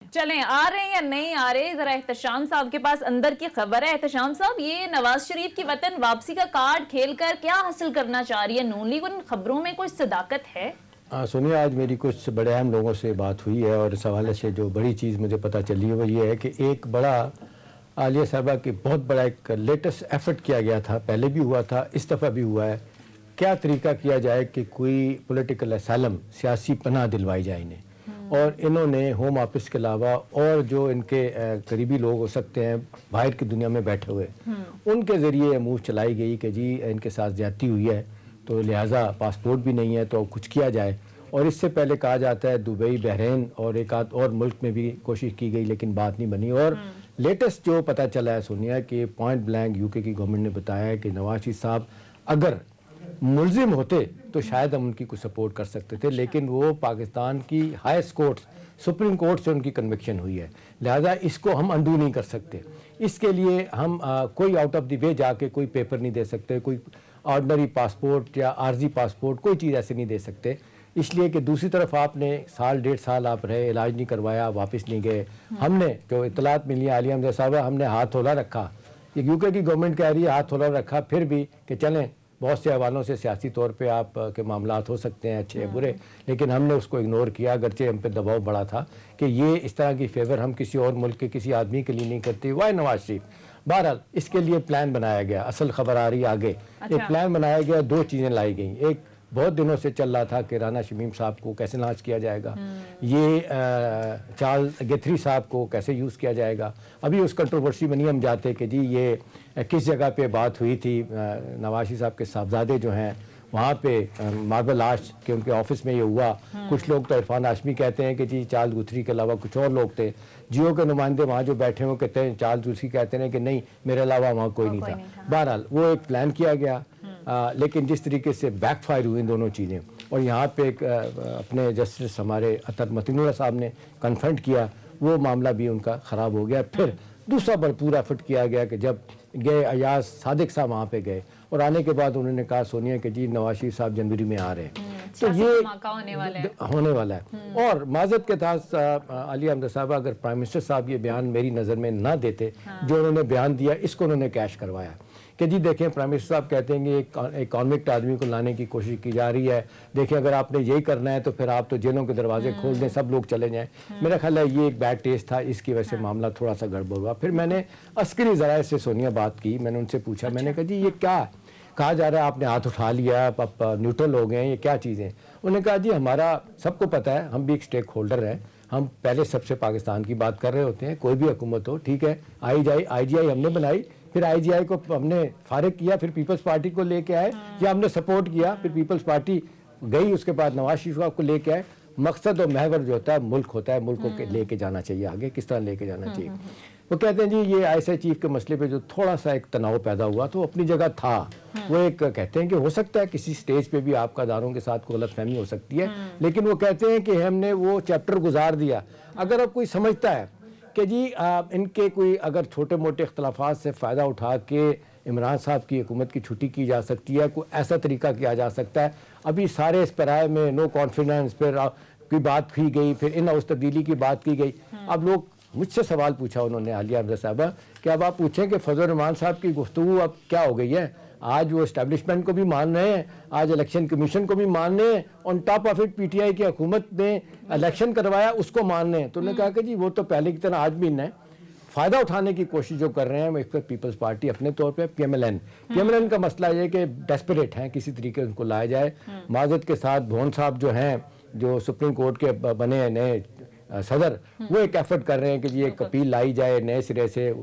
चलें, आ रहे हैं या नहीं आ रहे, जरा एहतशाम साहब के पास अंदर की खबर है। एहतशाम साहब, ये नवाज शरीफ की वतन वापसी का कार्ड खेलकर क्या हासिल करना चाह रही है नून लीग? उन खबरों में कोई सदाकत है? सुनिए, आज मेरी कुछ बड़े अहम लोगों से बात हुई है और इस हवाले से जो बड़ी चीज़ मुझे पता चली है वो ये है कि एक बड़ा आलिया साहबा की बहुत बड़ा एक लेटेस्ट एफर्ट किया गया था, पहले भी हुआ था, इस दफ़ा भी हुआ है। क्या तरीका किया जाए कि कोई पॉलिटिकल असलम, सियासी पनाह दिलवाई जाए इन्हें। और इन्होंने होम ऑफिस के अलावा और जो इनके करीबी लोग हो सकते हैं बाहर की दुनिया में बैठे हुए, उनके ज़रिए मूव चलाई गई कि जी इनके साथ ज्यादती हुई है तो लिहाजा पासपोर्ट भी नहीं है तो कुछ किया जाए। और इससे पहले कहा जाता है दुबई, बहरीन और एक आध और मुल्क में भी कोशिश की गई लेकिन बात नहीं बनी। और लेटेस्ट जो पता चला है सोनिया कि पॉइंट ब्लैंक यूके की गवर्नमेंट ने बताया है कि नवाज शरीफ साहब अगर मुलजिम होते तो शायद हम उनकी कुछ सपोर्ट कर सकते थे, लेकिन वो पाकिस्तान की हाईएस्ट कोर्ट सुप्रीम कोर्ट से उनकी कन्विक्शन हुई है, लिहाजा इसको हम अंडू नहीं कर सकते। इसके लिए हम कोई आउट ऑफ द वे जाके कोई पेपर नहीं दे सकते, कोई ऑर्डनरी पासपोर्ट या आर्जी पासपोर्ट कोई चीज़ ऐसे नहीं दे सकते। इसलिए कि दूसरी तरफ आपने साल डेढ़ साल आप रहे, इलाज नहीं करवाया, वापस नहीं गए। हमने जो इतलात मिली आलिया हमजा साहब, हमने हाथ होला रखा, यूके की गवर्नमेंट कह रही है हाथ होला रखा, फिर भी कि चलें बहुत से हवालों से सियासी तौर पे आप के मामलात हो सकते हैं अच्छे बुरे, लेकिन हमने उसको इग्नोर किया, अगरचे हम पे दबाव बड़ा था कि ये इस तरह की फेवर हम किसी और मुल्क के किसी आदमी के लिए नहीं करते। वाई नवाज शरीफ। बहरहाल इसके लिए प्लान बनाया गया, असल खबर आ रही है आगे। एक प्लान बनाया गया, दो चीज़ें लाई गई। एक बहुत दिनों से चल रहा था कि राना शमीम साहब को कैसे लॉन्च किया जाएगा, ये चार्ल्स गैथरी साहब को कैसे यूज़ किया जाएगा। अभी उस कंट्रोवर्सी में नहीं हम जाते कि जी ये किस जगह पे बात हुई थी। नवाज शरीफ साहब के साहबजादे जो हैं वहाँ पे मार्बल आर्च के उनके ऑफिस में ये हुआ। कुछ लोग तो इरफान हाशमी कहते हैं कि जी चार्ल्स गुथरी के अलावा कुछ और लोग थे। जियो के नुमाइंदे वहाँ जो बैठे हुए कहते हैं, चार्ल्स गुथरी कहते हैं कि नहीं मेरे अलावा वहाँ कोई नहीं था। बहरहाल वो एक प्लान किया गया, लेकिन जिस तरीके से बैकफायर हुई दोनों चीज़ें, और यहाँ पे एक अपने जस्टिस हमारे अतर मतीनुल्लाह साहब ने कन्फ्रंट किया, वो मामला भी उनका ख़राब हो गया। फिर दूसरा भरपूर एफर्ट किया गया कि जब गए अयाज सादिक साहब वहाँ पे गए और आने के बाद उन्होंने कहा सोनिया कि जी नवाज शरीफ साहब जनवरी में आ रहे हैं, तो ये होने वाला है। और माजरत के साथ आलिया हमजा साहब, अगर प्राइम मिनिस्टर साहब ये बयान मेरी नज़र में ना देते, जो उन्होंने बयान दिया इसको उन्होंने कैश करवाया कि जी देखें प्राइम मिनिस्टर साहब कहते हैं कि एक कॉन्विक्ट आदमी को लाने की कोशिश की जा रही है, देखिए अगर आपने यही करना है तो फिर आप तो जेलों के दरवाजे खोल दें, सब लोग चले जाएं। मेरा ख्याल है ये एक बैड टेस्ट था, इसकी वजह से मामला थोड़ा सा गड़बड़ हुआ। फिर मैंने अस्करी ज़राए से सोनिया बात की, मैंने उनसे पूछा, मैंने कहा जी ये क्या कहा जा रहा है, आपने हाथ उठा लिया, आप न्यूट्रल हो गए, ये क्या चीज़ें। उन्होंने कहा जी हमारा सबको पता है, हम भी एक स्टेक होल्डर हैं, हम पहले सबसे पाकिस्तान की बात कर रहे होते हैं, कोई भी हुकूमत हो, ठीक है। IGI हमने बनाई, फिर IGI को हमने फारिग किया, फिर पीपल्स पार्टी को लेके आए या हमने सपोर्ट किया, फिर पीपल्स पार्टी गई, उसके बाद नवाज शरीफ को लेके आए। मकसद और महवर जो होता है मुल्क होता है, मुल्क को लेके जाना चाहिए आगे, किस तरह लेके जाना चाहिए। वो कहते हैं जी ये ISI चीफ के मसले पे जो थोड़ा सा एक तनाव पैदा हुआ तो अपनी जगह था। वो एक कहते हैं कि हो सकता है किसी स्टेज पे भी आपका दारों के साथ कोई गलतफहमी हो सकती है, लेकिन वो कहते हैं कि हमने वो चैप्टर गुजार दिया। अगर अब कोई समझता है कि जी इनके कोई अगर छोटे मोटे इख्तलाफात से फ़ायदा उठा के इमरान साहब की हुकूमत की छुट्टी की जा सकती है, कोई ऐसा तरीका किया जा सकता है। अभी सारे इस पराए में नो कॉन्फिडेंस फिर की बात की गई, फिर इन हाउस तब्दीली की बात की गई। अब लोग मुझसे सवाल पूछा उन्होंने आलिया हमजा साहबा कि अब आप पूछें कि फजल रहमान साहब की गुफ्तगू अब क्या हो गई है। आज वो एस्टैब्लिशमेंट को भी मान रहे हैं, आज इलेक्शन कमीशन को भी मान रहे हैं, on top of it PTI की हुकूमत ने इलेक्शन करवाया उसको मान रहे हैं। तो उन्होंने कहा कि जी वो तो पहले की तरह आज भी नहीं, फ़ायदा उठाने की कोशिश जो कर रहे हैं वो एक पर पीपल्स पार्टी अपने तौर पे PMLN का मसला ये कि डेस्परेट हैं, किसी तरीके उनको लाया जाए। माजरत के साथ भवन साहब जो हैं, जो सुप्रीम कोर्ट के बने नए सदर, वो एक एफर्ट कर रहे हैं कि जी एक अपील लाई जाए नए सिरे से,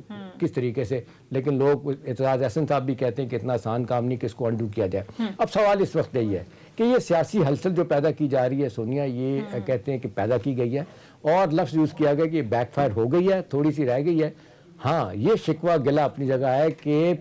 किस तरीके से। लेकिन लोग एतराज़ हसन साहब भी कहते हैं कि इतना आसान काम नहीं कि इसको अंडू किया जाए। अब सवाल इस वक्त यही है कि ये सियासी हलचल जो पैदा की जा रही है सोनिया, ये कहते हैं कि पैदा की गई है और लफ्ज़ यूज़ किया गया कि बैकफायर हो गई है, थोड़ी सी रह गई है। हाँ, ये शिकवा गिला अपनी जगह है कि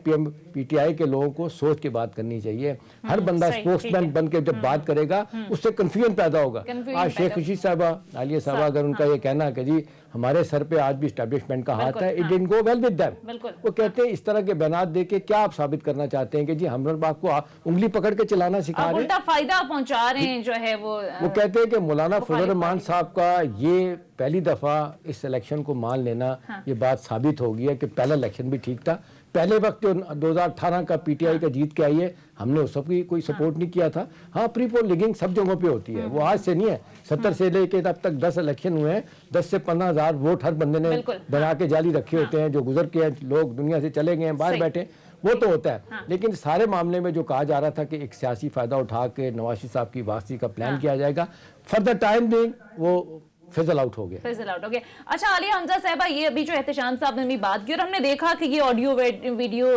PTI के लोगों को सोच के बात करनी चाहिए। हर बंदा स्पोक्समैन बन के जब बात करेगा उससे कन्फ्यूजन पैदा होगा। आज शेख रशीद साहबा, आलिया साहबा, अगर उनका ये कहना कि जी हमारे सर पे आज भी स्टैब्लिशमेंट का हाथ है, इट हाँ। Didn't go well with them. बिल्कुल। वो कहते हैं इस तरह के बयान दे के क्या आप साबित करना चाहते हैं कि जी हमर बाग को उंगली पकड़ के चलाना सिखा आप रहे हैं। उल्टा फायदा पहुंचा रहे हैं जो है वो कहते हैं कि मौलाना मुखालिफ फजल रहमान पार्टी। साहब का ये पहली दफा इस इलेक्शन को मान लेना, ये बात साबित हो गई है कि पहला इलेक्शन भी ठीक था। पहले वक्त जो 2018 का पीटीआई का जीत के आई है, हमने उस सबकी कोई सपोर्ट नहीं किया था। हाँ, प्री पोल लीगिंग सब जगहों पे होती है, वो आज से नहीं है। 70 से लेके अब तक 10 इलेक्शन हुए हैं, 10 से 15 हज़ार वोट हर बंदे ने बिल्कुल। बना के जाली रखे होते हैं, जो गुजर के लोग दुनिया से चले गए हैं, बाहर सही। बैठे, वो तो होता है। लेकिन सारे मामले में जो कहा जा रहा था कि एक सियासी फायदा उठा के नवाज शरीफ साहब की वापसी का प्लान किया जाएगा, फॉर द टाइम बिंग वो फिजल आउट हो गया। फिजल आउट हो गया। अच्छा आलिया हमजा साहबा, ये अभी जो एहतशाम साहब ने भी बात की और हमने देखा कि ये ऑडियो वीडियो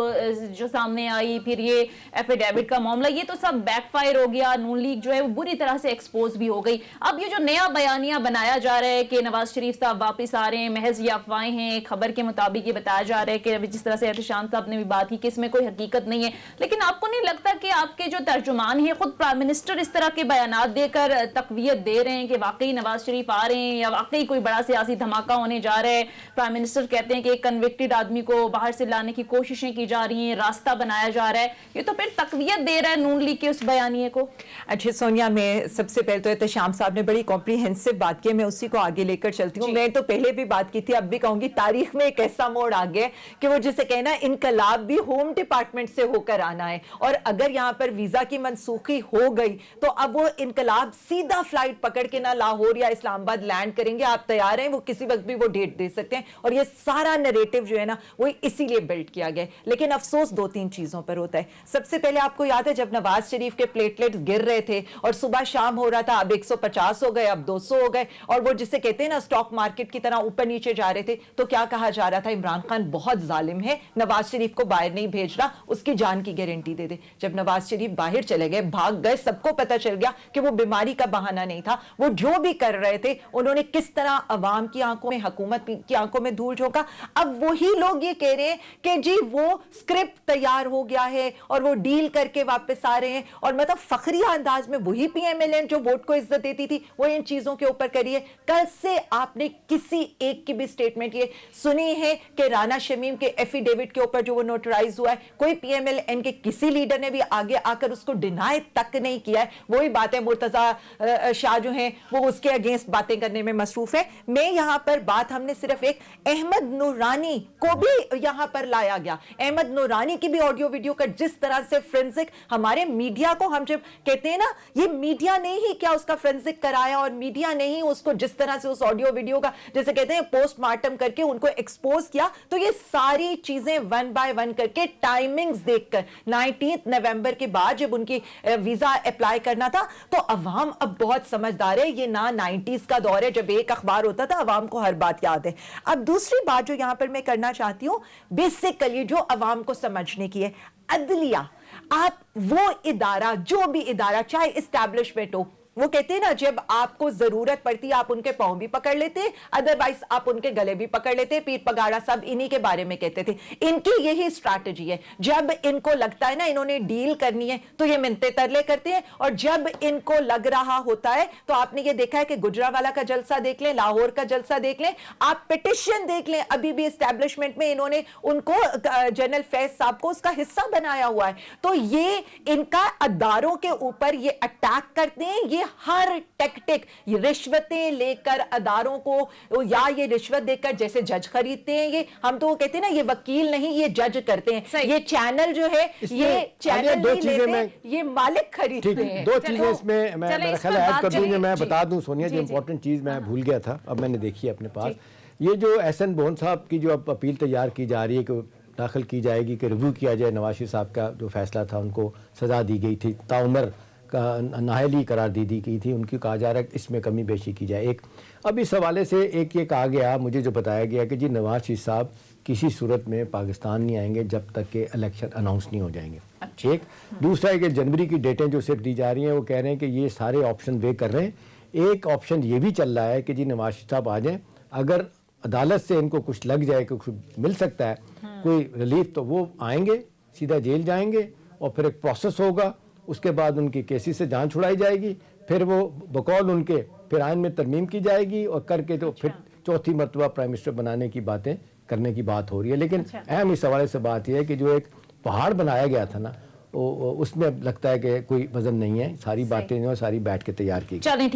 जो सामने आई, फिर ये एफिडेविट का मामला, ये तो सब बैकफायर हो गया। नून लीग जो है वो बुरी तरह से एक्सपोज भी हो गई। अब ये जो नया बयानिया बनाया जा रहा है कि नवाज शरीफ साहब वापस आ रहे हैं, महज ये अफवाहें हैं, खबर के मुताबिक ये बताया जा रहा है कि अभी जिस तरह से एहतशाम साहब ने भी बात की कि इसमें कोई हकीकत नहीं है, लेकिन आपको नहीं लगता कि आपके जो तर्जुमान है खुद प्राइम मिनिस्टर इस तरह के बयान देकर तकवीयत दे रहे हैं कि वाकई नवाज शरीफ आ रहे हैं या वाकई कोई बड़ा सियासी धमाका होने जा रहा है? प्राइम मिनिस्टर कहते हैं कि एक कन्विक्टेड आदमी को बाहर से लाने की कोशिशें की जा रही हैं, रास्ता बनाया जा रहा है। ये तो फिर तकवीयत दे रहा है नून लीग के उस बयानिए को। अच्छा सोनिया, मैं सबसे पहले तो एहतशाम साहब ने बड़ी कॉम्प्रिहेंसिव बात की, मैं उसी को आगे लेकर चलती हूँ। मैं तो पहले भी बात की थी, अब भी कहूंगी, तारीख में एक ऐसा मोड़ आ गया कि वो जिसे कहना इनकलाब भी होम डिपार्टमेंट से होकर आना है। और अगर यहाँ पर वीजा की मनसूखी हो गई तो अब वो इनकलाब सीधा फ्लाइट पकड़ के ना लाहौर या इस्लामाबाद लैंड करेंगे। आप तैयार हैं, वो किसी वक्त भी वो डेट दे सकते हैं। और ये सारा नैरेटिव जो है ना वो इसीलिए बिल्ड किया गया है। लेकिन अफसोस दो तीन चीजों पर होता है। सबसे पहले आपको याद है जब नवाज शरीफ के प्लेटलेट्स गिर रहे थे और सुबह शाम हो रहा था, अब 150 हो गए, अब 200 हो गए, और वो जिसे कहते हैं ना स्टॉक मार्केट की तरह ऊपर नीचे जा रहे थे, तो क्या कहा जा रहा था? इमरान खान बहुत जालिम है, नवाज शरीफ को बाहर नहीं भेज रहा, उसकी जान की गारंटी दे दे। जब नवाज शरीफ बाहर चले गए, भाग गए, सबको पता चल गया कि वो बीमारी का बहाना नहीं था। वो जो भी कर रहे थे, उन्होंने किस तरह अवाम की आंखों में, हुकूमत की आंखों में धूल झोंका। अब वही लोग ये कह रहे हैं कि जी वो स्क्रिप्ट तैयार हो गया है और वो डील करके वापस आ रहे हैं। और मतलब फखरिया अंदाज में वही पीएमएलएन जो वोट को इज्जत देती थी वो इन चीजों के ऊपर करिए। कल से आपने किसी एक की भी स्टेटमेंट ये सुनी है कि राना शमीम के एफिडेविट के ऊपर जो वो नोटराइज हुआ है, कोई पीएमएलएन के किसी लीडर ने भी आगे आकर उसको डिनाई तक नहीं किया है। वही बात है, मुर्तजा शाह जो हैं वो उसके अगेंस्ट बातें करने में मसरूफ है। मैं यहां पर बात, हमने सिर्फ एक अहमद नूरानी को भी यहां पर लाया गया, अहमद नूरानी की भी ऑडियो वीडियो का जिस तरह से फ्रेंसिक हमारे मीडिया को, हम जब कहते हैं ना ये मीडिया ने ही क्या उसका फ्रेंसिक कराया और मीडिया ने ही उसको जिस तरह से उस ऑडियो वीडियो का जैसे कहते हैं पोस्टमार्टम करके उनको एक्सपोज किया, तो ये सारी चीजें वन बाय वन करके टाइमिंग्स देखकर 19 नवंबर के बाद जब उनकी वीजा अप्लाई करना था, तो अवाम अब बहुत समझदार है। ये ना 90s का दौर है जब एक अखबार होता था, अवाम को हर बात याद है। अब दूसरी बात जो यहां पर मैं करना चाहती हूं, बेसिकली जो अवाम को समझने की है, अदलिया, आप वो इदारा, जो भी इदारा चाहे इस्टेब्लिशमेंट हो, वो कहते हैं ना जब आपको जरूरत पड़ती है आप उनके पांव भी पकड़ लेते हैं, अदरवाइज आप उनके गले भी पकड़ लेते हैं। पीर पगाड़ा सब इन्हीं के बारे में कहते थे। इनकी यही स्ट्रैटेजी है, जब इनको लगता है ना इन्होंने डील करनी है तो ये मिन्नते तरले करते हैं, और जब इनको लग रहा होता है तो आपने ये देखा है कि गुजरावाला का जलसा देख लें, लाहौर का जलसा देख लें, आप पिटिशन देख लें, अभी भी एस्टेब्लिशमेंट में इन्होंने उनको जनरल फैज साहब को उसका हिस्सा बनाया हुआ है। तो ये इनका अदारों के ऊपर ये अटैक करते हैं, ये हर टैक्टिक, ये रिश्वतें लेकर अदारों को, या ये रिश्वत देकर जैसे जज खरीदते हैं, ये हम तो कहते हैं ना ये वकील नहीं ये जज करते हैं। ये चैनल जो है ये चैनल नहीं लेते, ये मालिक खरीदते हैं। दो चीजें इसमें मैं मेरा ख्याल ऐड कर दूं, मैं बता दूं सोनिया जी, इंपॉर्टेंट चीज मैं भूल गया था, अब मैंने देखी है अपने पास। ये जो एहसन बोन साहब की जो अब अपील तैयार की जा रही है कि दाखिल की जाएगी कि रिव्यू किया जाए, नवाज शरीफ साहब का जो फैसला था, उनको सजा दी गई थी, ताउमर का नाहली करार दी गई थी, उनकी कहा जा रहा है कि इसमें कमी बेशी की जाए। एक अब इस हवाले से एक ये कहा गया, मुझे जो बताया गया कि जी नवाज शरीफ साहब किसी सूरत में पाकिस्तान नहीं आएंगे जब तक के इलेक्शन अनाउंस नहीं हो जाएंगे। एक दूसरा है कि जनवरी की डेटें जो सिर्फ दी जा रही हैं, वो कह रहे हैं कि ये सारे ऑप्शन वे कर रहे हैं। एक ऑप्शन ये भी चल रहा है कि जी नवाज शरीफ साहब आ जाएं, अगर अदालत से इनको कुछ लग जाए, कुछ मिल सकता है कोई रिलीफ, तो वो आएंगे, सीधा जेल जाएंगे और फिर एक प्रोसेस होगा, उसके बाद उनकी केसी से जान छुड़ाई जाएगी, फिर वो बकौल उनके फिर आइन में तरमीम की जाएगी और करके तो फिर चौथी मरतबा प्राइम मिनिस्टर बनाने की बातें करने की बात हो रही है। लेकिन अच्छा। अहम इस हवाले से बात यह है कि जो एक पहाड़ बनाया गया था ना, उसमें लगता है कि कोई वजन नहीं है। सारी बातें जो है सारी बैठ के तैयार की गई। चलें।